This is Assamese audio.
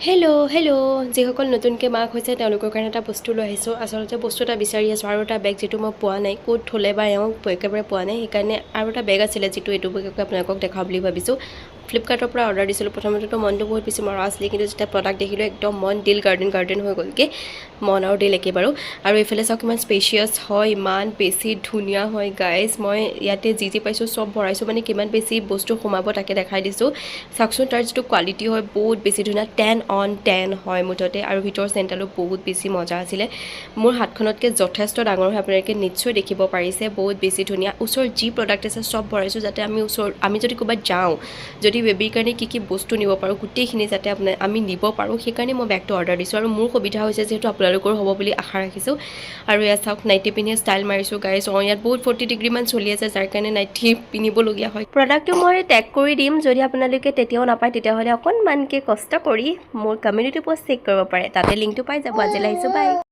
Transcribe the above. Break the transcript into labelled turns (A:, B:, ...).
A: হেল্ল' যিসকল নতুনকৈ মাক হৈছে তেওঁলোকৰ কাৰণে এটা বস্তু লৈ আহিছোঁ আচলতে বস্তু এটা বিচাৰি আছোঁ আৰু এটা বেগ যিটো মই পোৱা নাই ক'ত থ'লে বা এওঁ একেবাৰে পোৱা নাই সেইকাৰণে আৰু এটা বেগ আছিলে যিটো এইটো বেগকে আপোনালোকক দেখাওঁ বুলি ভাবিছোঁ ফ্লিপকাৰ্টৰ পৰা অৰ্ডাৰ দিছিলোঁ প্ৰথমতেতো মনটো বহুত বেছি মৰা আছিলে কিন্তু যেতিয়া প্ৰডাক্ট দেখিলোঁ একদম মন দিল গাৰ্ডেন হৈ গ'লগৈ মন আৰু দিল একেবাৰো আৰু এইফালে চাওক ইমান স্পেচিয়াছ হয় ইমান বেছি ধুনীয়া হয় গাইজ মই ইয়াতে যি পাইছোঁ চব ভৰাইছোঁ মানে কিমান বেছি বস্তু সোমাব তাকে দেখাই দিছোঁ চাওকচোন তাৰ যিটো কোৱালিটি হয় বহুত বেছি ধুনীয়া 10/10 হয় মুঠতে আৰু ভিতৰৰ চেণ্টালো বহুত বেছি মজা আছিলে মোৰ হাতখনতকৈ যথেষ্ট ডাঙৰ হয় আপোনালোকে নিশ্চয় দেখিব পাৰিছে বহুত বেছি ধুনীয়া ওচৰৰ যি প্ৰডাক্ট আছে চব ভৰাইছোঁ যাতে আমি যদি ক'ৰবাত যাওঁ যদি বেবীৰ কাৰণে কি বস্তু নিব পাৰোঁ গোটেইখিনি যাতে আমি নিব পাৰোঁ সেইকাৰণে মই বেগটো অৰ্ডাৰ দিছোঁ আৰু মোৰ সুবিধা হৈছে যিহেতু আপোনালোকৰ হ'ব বুলি আশা ৰাখিছোঁ আৰু ইয়াত চাওক নাইটি পিন্ধি ষ্টাইল মাৰিছোঁ গাইজ ইয়াত বহুত 40 ডিগ্ৰীমান চলি আছে যাৰ কাৰণে নাইটি পিন্ধিবলগীয়া হয় প্ৰডাক্টটো মই টেগ কৰি দিম যদি আপোনালোকে তেতিয়াও নাপায় তেতিয়াহ'লে অকণমানকৈ কষ্ট কৰি মোৰ কমিউনিটি পোষ্ট চেক কৰিব পাৰে তাতে লিংকটো পাই যাব আজিলৈ আহিছোঁ বাই